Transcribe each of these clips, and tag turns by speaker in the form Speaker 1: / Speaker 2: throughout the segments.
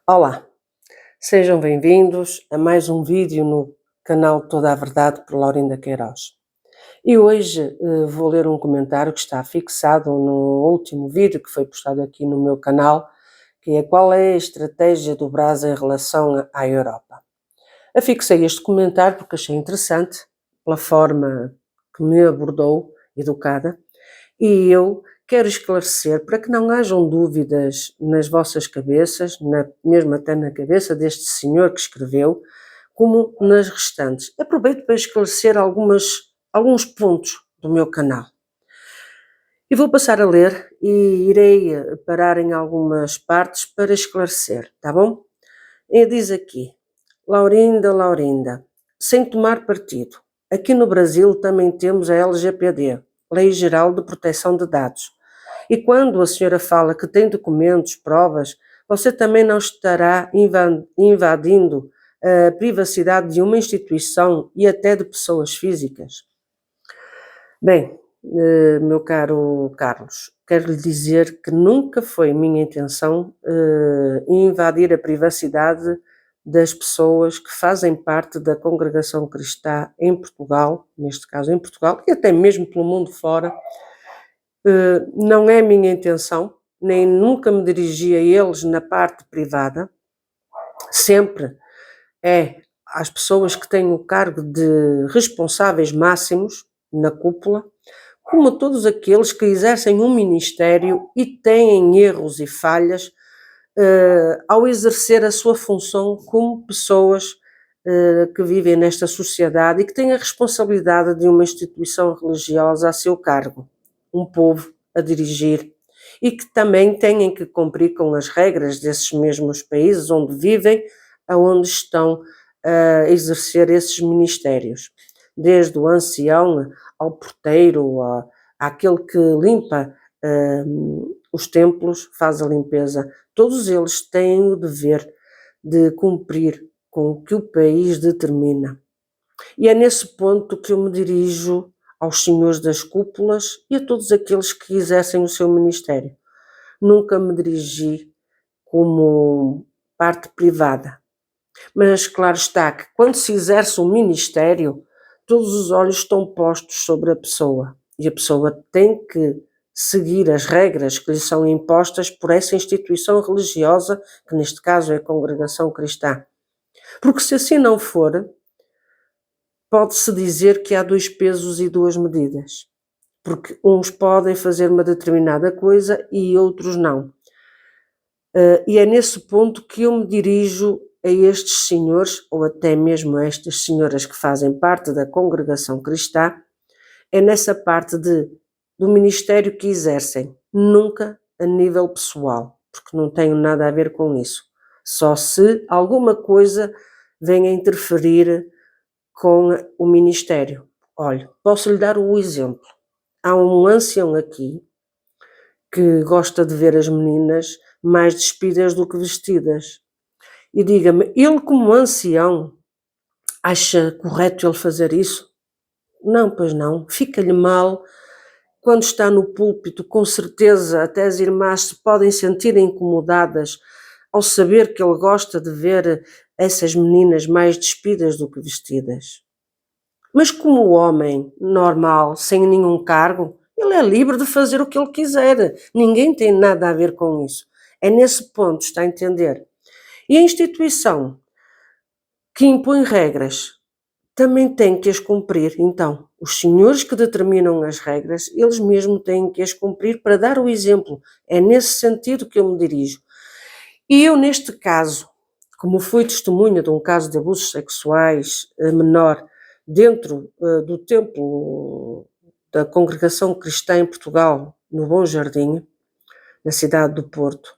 Speaker 1: Olá, sejam bem-vindos a mais um vídeo no canal Toda a Verdade por Laurinda Queiroz. E hoje vou ler um comentário que está fixado no último vídeo que foi postado aqui no meu canal, que é qual é a estratégia do Brás em relação à Europa. Afixei este comentário porque achei interessante, pela forma que me abordou, educada, e eu quero esclarecer para que não hajam dúvidas nas vossas cabeças, mesmo até na cabeça deste senhor que escreveu, como nas restantes. Aproveito para esclarecer alguns pontos do meu canal. E vou passar a ler e irei parar em algumas partes para esclarecer, tá bom? E diz aqui, Laurinda, sem tomar partido. Aqui no Brasil também temos a LGPD, Lei Geral de Proteção de Dados. E quando a senhora fala que tem documentos, provas, você também não estará invadindo a privacidade de uma instituição e até de pessoas físicas? Bem, meu caro Carlos, quero lhe dizer que nunca foi minha intenção invadir a privacidade das pessoas que fazem parte da congregação cristã em Portugal, neste caso em Portugal, e até mesmo pelo mundo fora. Não é minha intenção, nem nunca me dirigi a eles na parte privada, sempre é às pessoas que têm o cargo de responsáveis máximos na cúpula, como todos aqueles que exercem um ministério e têm erros e falhas ao exercer a sua função como pessoas que vivem nesta sociedade e que têm a responsabilidade de uma instituição religiosa a seu cargo, um povo a dirigir, e que também têm que cumprir com as regras desses mesmos países onde vivem, aonde estão a exercer esses ministérios, desde o ancião ao porteiro, àquele que limpa os templos, faz a limpeza. Todos eles têm o dever de cumprir com o que o país determina. E é nesse ponto que eu me dirijo aos senhores das cúpulas e a todos aqueles que exercem o seu ministério. Nunca me dirigi como parte privada. Mas claro está que quando se exerce um ministério, todos os olhos estão postos sobre a pessoa. E a pessoa tem que seguir as regras que lhe são impostas por essa instituição religiosa, que neste caso é a congregação cristã. Porque se assim não for, pode-se dizer que há dois pesos e duas medidas. Porque uns podem fazer uma determinada coisa e outros não. E é nesse ponto que eu me dirijo a estes senhores, ou até mesmo a estas senhoras que fazem parte da congregação cristã, é nessa parte do ministério que exercem, nunca a nível pessoal, porque não tenho nada a ver com isso. Só se alguma coisa venha a interferir com o ministério. Olha, posso lhe dar o exemplo. Há um ancião aqui que gosta de ver as meninas mais despidas do que vestidas. E diga-me, ele como ancião acha correto ele fazer isso? Não, pois não. Fica-lhe mal. Quando está no púlpito, com certeza até as irmãs se podem sentir incomodadas ao saber que ele gosta de ver essas meninas mais despidas do que vestidas. Mas como homem normal, sem nenhum cargo, ele é livre de fazer o que ele quiser. Ninguém tem nada a ver com isso. É nesse ponto, está a entender? E a instituição que impõe regras também tem que as cumprir. Então, os senhores que determinam as regras, eles mesmos têm que as cumprir para dar o exemplo. É nesse sentido que eu me dirijo. E eu, neste caso, como fui testemunha de um caso de abusos sexuais menor dentro do templo da congregação cristã em Portugal, no Bom Jardim, na cidade do Porto,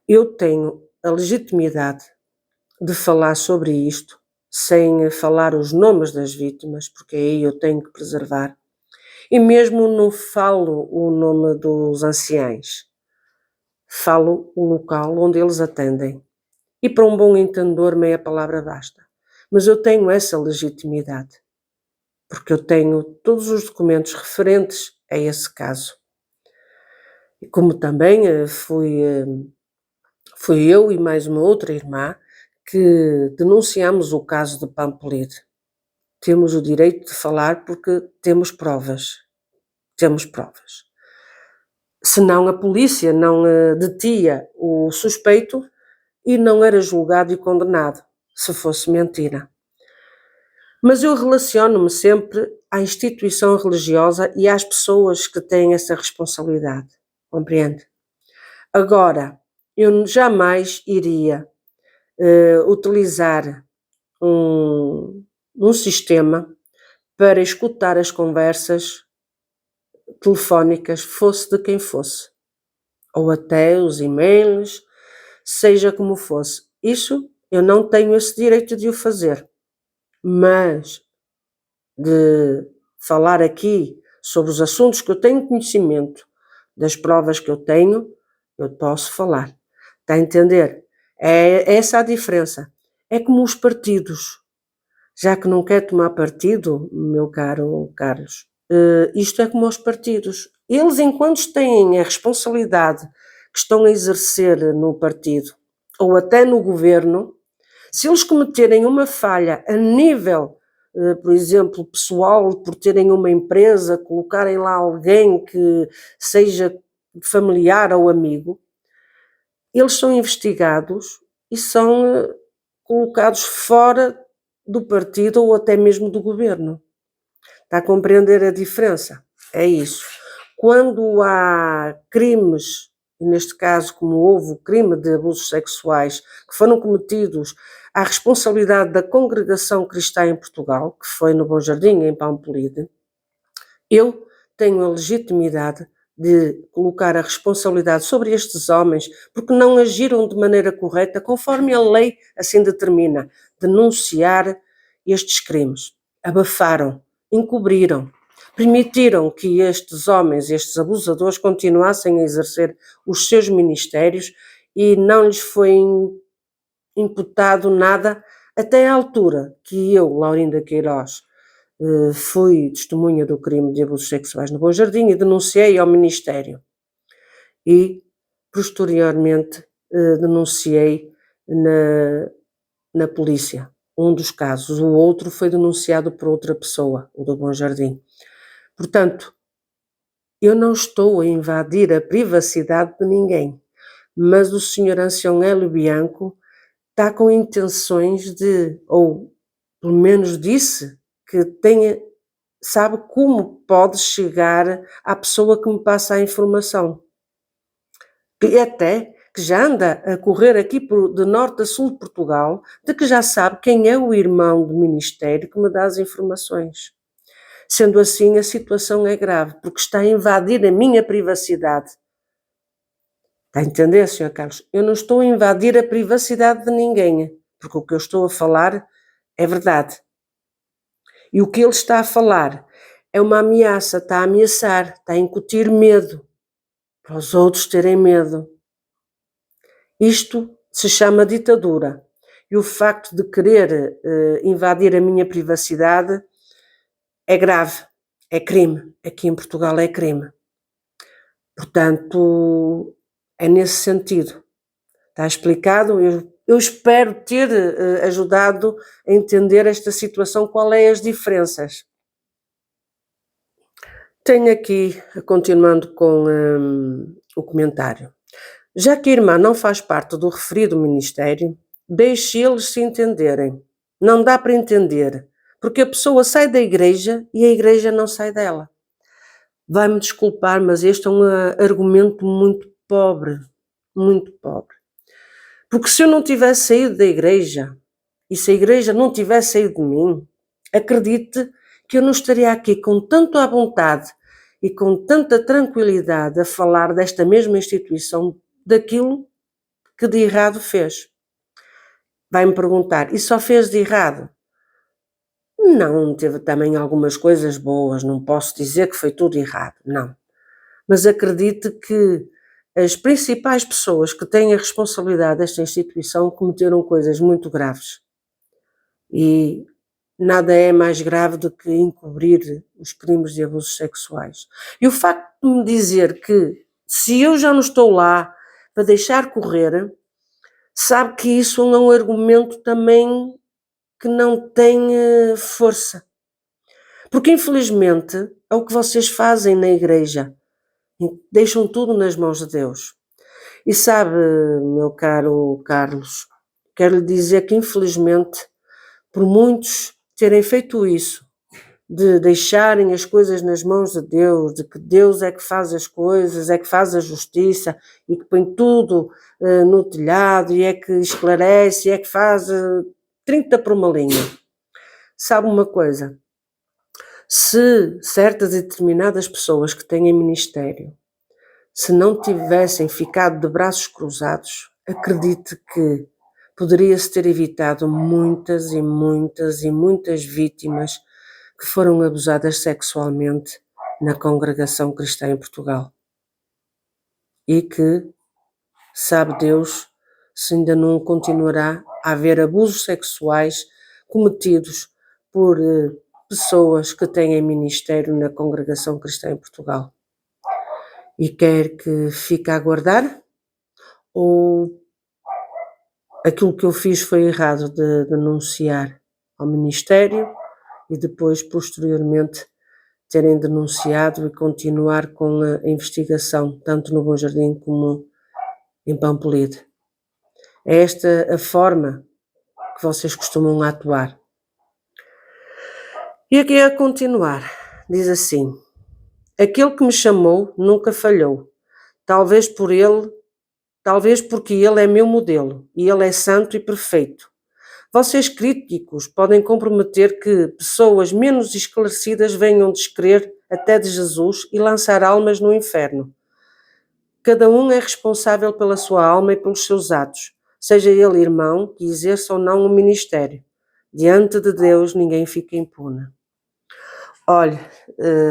Speaker 1: eu tenho a legitimidade de falar sobre isto, sem falar os nomes das vítimas, porque aí eu tenho que preservar. E mesmo não falo o nome dos anciães, falo o local onde eles atendem. E para um bom entendedor meia palavra basta. Mas eu tenho essa legitimidade, porque eu tenho todos os documentos referentes a esse caso. E como também fui Fui eu e mais uma outra irmã que denunciamos o caso de Pampolide. Temos o direito de falar porque temos provas. Temos provas. Senão a polícia não detinha o suspeito e não era julgado e condenado, se fosse mentira. Mas eu relaciono-me sempre à instituição religiosa e às pessoas que têm essa responsabilidade, compreende? Agora, eu jamais iria utilizar um sistema para escutar as conversas telefónicas, fosse de quem fosse, ou até os e-mails, seja como fosse. Isso eu não tenho esse direito de o fazer, mas de falar aqui sobre os assuntos que eu tenho conhecimento, das provas que eu tenho, eu posso falar. Está a entender? É essa a diferença. É como os partidos. Já que não quer tomar partido, meu caro Carlos, isto é como os partidos. Eles, enquanto têm a responsabilidade que estão a exercer no partido ou até no governo, se eles cometerem uma falha a nível, por exemplo, pessoal, por terem uma empresa, colocarem lá alguém que seja familiar ou amigo, eles são investigados e são colocados fora do partido ou até mesmo do governo. Está a compreender a diferença? É isso. Quando há crimes, e neste caso como houve o crime de abusos sexuais que foram cometidos à responsabilidade da Congregação Cristã em Portugal, que foi no Bom Jardim, em Pampolide, eu tenho a legitimidade de colocar a responsabilidade sobre estes homens porque não agiram de maneira correta conforme a lei assim determina, denunciar estes crimes. Abafaram, encobriram, permitiram que estes homens, estes abusadores, continuassem a exercer os seus ministérios e não lhes foi imputado nada até à altura que eu, Laurinda Queiroz, fui testemunha do crime de abusos sexuais no Bom Jardim e denunciei ao Ministério. E, posteriormente, denunciei na polícia. Um dos casos. O outro foi denunciado por outra pessoa, o do Bom Jardim. Portanto, eu não estou a invadir a privacidade de ninguém, mas o Sr. Ancião Hélio Bianco está com intenções de, ou pelo menos disse, que sabe como pode chegar à pessoa que me passa a informação. Que até que já anda a correr aqui de norte a sul de Portugal, de que já sabe quem é o irmão do Ministério que me dá as informações. Sendo assim, a situação é grave, porque está a invadir a minha privacidade. Está a entender, Sr. Carlos? Eu não estou a invadir a privacidade de ninguém, porque o que eu estou a falar é verdade. E o que ele está a falar é uma ameaça, está a ameaçar, está a incutir medo, para os outros terem medo. Isto se chama ditadura. E o facto de querer invadir a minha privacidade é grave, é crime. Aqui em Portugal é crime. Portanto, é nesse sentido. Está explicado? Eu espero ter ajudado a entender esta situação, qual é as diferenças. Tenho aqui, continuando com o comentário. Já que a irmã não faz parte do referido ministério, deixe eles se entenderem. Não dá para entender, porque a pessoa sai da igreja e a igreja não sai dela. Vai-me desculpar, mas este é um argumento muito pobre, muito pobre. Porque se eu não tivesse saído da igreja, e se a igreja não tivesse saído de mim, acredite que eu não estaria aqui com tanto à vontade e com tanta tranquilidade a falar desta mesma instituição, daquilo que de errado fez. Vai-me perguntar, e só fez de errado? Não, teve também algumas coisas boas, não posso dizer que foi tudo errado, não. Mas acredite que as principais pessoas que têm a responsabilidade desta instituição cometeram coisas muito graves. E nada é mais grave do que encobrir os crimes de abusos sexuais. E o facto de me dizer que, se eu já não estou lá para deixar correr, sabe que isso é um argumento também que não tem força. Porque infelizmente é o que vocês fazem na igreja. Deixam tudo nas mãos de Deus. E sabe, meu caro Carlos, quero lhe dizer que infelizmente, por muitos terem feito isso, de deixarem as coisas nas mãos de Deus, de que Deus é que faz as coisas, é que faz a justiça e que põe tudo no telhado e é que esclarece e é que faz 30 por uma linha. Sabe uma coisa? Se certas e determinadas pessoas que têm ministério, se não tivessem ficado de braços cruzados, acredite que poderia-se ter evitado muitas e muitas e muitas vítimas que foram abusadas sexualmente na congregação cristã em Portugal. E que, sabe Deus, se ainda não continuará a haver abusos sexuais cometidos por pessoas que têm ministério na congregação cristã em Portugal. E quer que fique a aguardar? Ou aquilo que eu fiz foi errado de denunciar ao Ministério e depois, posteriormente, terem denunciado e continuar com a investigação, tanto no Bom Jardim como em Pampolide? É esta a forma que vocês costumam atuar. E aqui a continuar, diz assim: aquele que me chamou nunca falhou, talvez porque ele é meu modelo e ele é santo e perfeito. Vocês críticos podem comprometer que pessoas menos esclarecidas venham descrer até de Jesus e lançar almas no inferno. Cada um é responsável pela sua alma e pelos seus atos, seja ele irmão que exerça ou não o ministério. Diante de Deus ninguém fica impune. Olha,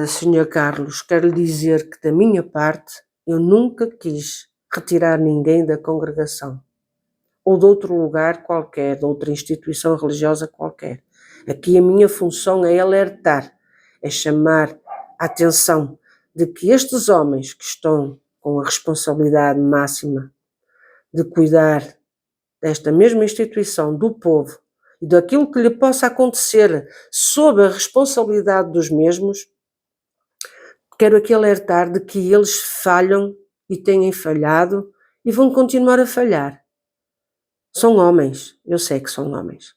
Speaker 1: Sr. Carlos, quero lhe dizer que da minha parte eu nunca quis retirar ninguém da congregação ou de outro lugar qualquer, de outra instituição religiosa qualquer. Aqui a minha função é alertar, é chamar a atenção de que estes homens que estão com a responsabilidade máxima de cuidar desta mesma instituição, do povo, e daquilo que lhe possa acontecer sob a responsabilidade dos mesmos, quero aqui alertar de que eles falham e têm falhado e vão continuar a falhar. São homens, eu sei que são homens,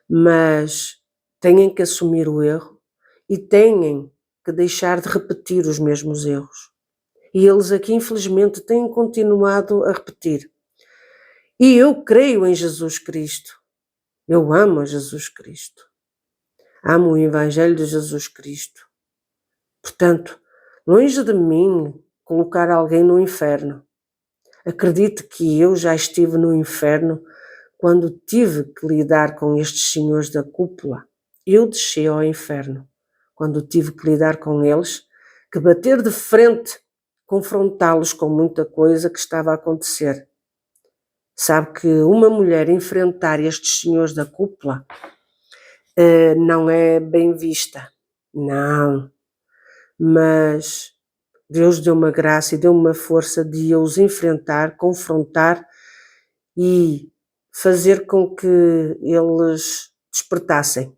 Speaker 1: mas têm que assumir o erro e têm que deixar de repetir os mesmos erros. E eles aqui, infelizmente, têm continuado a repetir. E eu creio em Jesus Cristo. Eu amo a Jesus Cristo. Amo o Evangelho de Jesus Cristo. Portanto, longe de mim colocar alguém no inferno. Acredite que eu já estive no inferno quando tive que lidar com estes senhores da cúpula. Eu desci ao inferno quando tive que lidar com eles, que bater de frente, confrontá-los com muita coisa que estava a acontecer. Sabe que uma mulher enfrentar estes senhores da cúpula não é bem vista. Não. Mas Deus deu uma graça e deu uma força de eu os enfrentar, confrontar e fazer com que eles despertassem.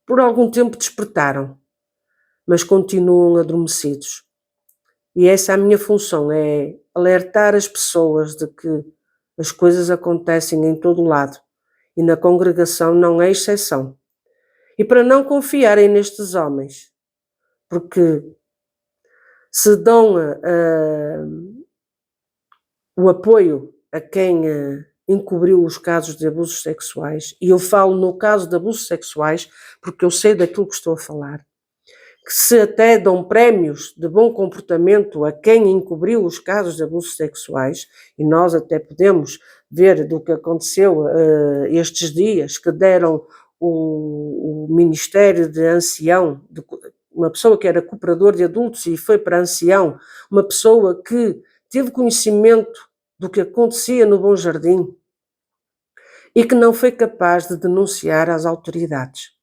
Speaker 1: Por algum tempo despertaram, mas continuam adormecidos. E essa é a minha função, é alertar as pessoas de que as coisas acontecem em todo lado e na congregação não é exceção. E para não confiarem nestes homens, porque se dão o apoio a quem encobriu os casos de abusos sexuais, e eu falo no caso de abusos sexuais porque eu sei daquilo que estou a falar, que se até dão prémios de bom comportamento a quem encobriu os casos de abusos sexuais, e nós até podemos ver do que aconteceu estes dias, que deram o Ministério de Ancião, uma pessoa que era cooperador de adultos e foi para ancião, uma pessoa que teve conhecimento do que acontecia no Bom Jardim e que não foi capaz de denunciar às autoridades.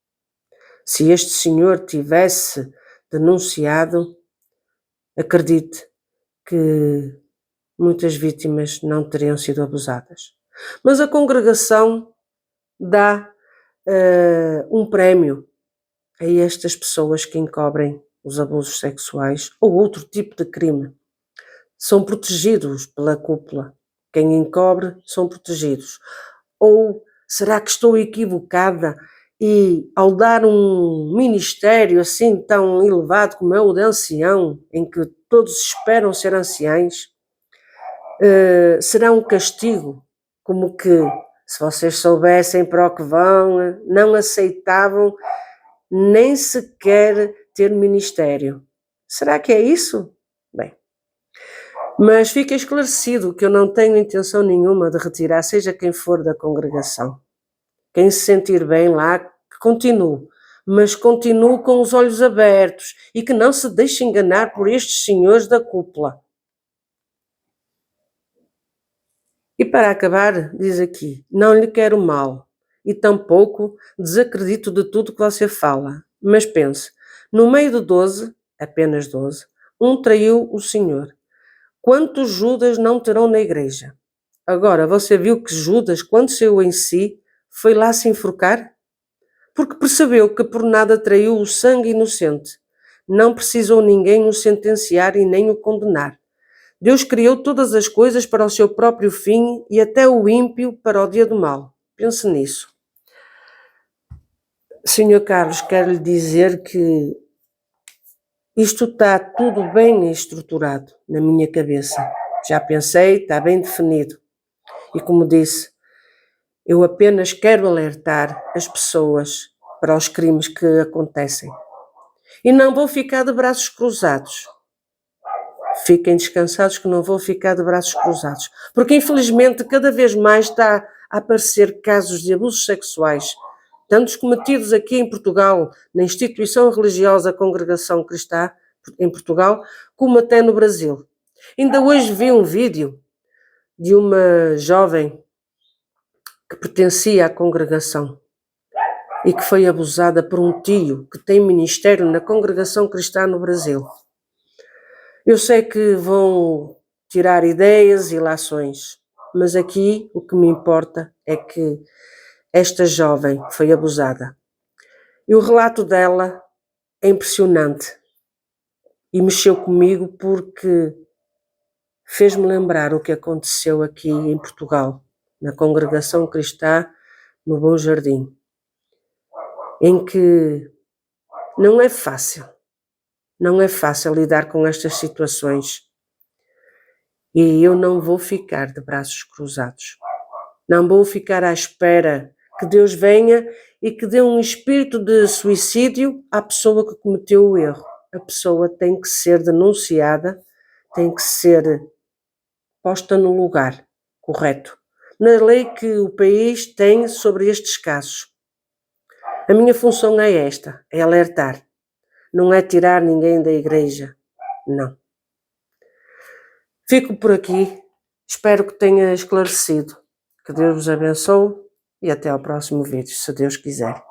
Speaker 1: Se este senhor tivesse denunciado, acredite que muitas vítimas não teriam sido abusadas. Mas a congregação dá um prémio a estas pessoas que encobrem os abusos sexuais ou outro tipo de crime. São protegidos pela cúpula. Quem encobre são protegidos. Ou será que estou equivocada e ao dar um ministério assim tão elevado como é o de ancião, em que todos esperam ser anciães, será um castigo, como que se vocês soubessem para o que vão, não aceitavam nem sequer ter ministério. Será que é isso? Bem, mas fica esclarecido que eu não tenho intenção nenhuma de retirar seja quem for da congregação. Quem se sentir bem lá, que continue, mas continue com os olhos abertos e que não se deixe enganar por estes senhores da cúpula. E para acabar, diz aqui, não lhe quero mal e tampouco desacredito de tudo que você fala, mas pense, no meio de 12, apenas 12, um traiu o Senhor. Quantos Judas não terão na igreja? Agora, você viu que Judas, quando saiu em si, foi lá se enforcar? Porque percebeu que por nada traiu o sangue inocente. Não precisou ninguém o sentenciar e nem o condenar. Deus criou todas as coisas para o seu próprio fim e até o ímpio para o dia do mal. Pense nisso. Senhor Carlos, quero lhe dizer que isto está tudo bem estruturado na minha cabeça. Já pensei, está bem definido. E como disse, eu apenas quero alertar as pessoas para os crimes que acontecem. E não vou ficar de braços cruzados. Fiquem descansados que não vou ficar de braços cruzados. Porque, infelizmente, cada vez mais está a aparecer casos de abusos sexuais, tantos cometidos aqui em Portugal, na instituição religiosa Congregação Cristã, em Portugal, como até no Brasil. Ainda hoje vi um vídeo de uma jovem que pertencia à congregação e que foi abusada por um tio que tem ministério na Congregação Cristã no Brasil. Eu sei que vão tirar ideias e ilações, mas aqui o que me importa é que esta jovem foi abusada. E o relato dela é impressionante e mexeu comigo porque fez-me lembrar o que aconteceu aqui em Portugal, na Congregação Cristã no Bom Jardim, em que não é fácil lidar com estas situações. E eu não vou ficar de braços cruzados. Não vou ficar à espera que Deus venha e que dê um espírito de suicídio à pessoa que cometeu o erro. A pessoa tem que ser denunciada, tem que ser posta no lugar correto, na lei que o país tem sobre estes casos. A minha função é esta, é alertar. Não é tirar ninguém da igreja, não. Fico por aqui, espero que tenha esclarecido. Que Deus vos abençoe e até ao próximo vídeo, se Deus quiser.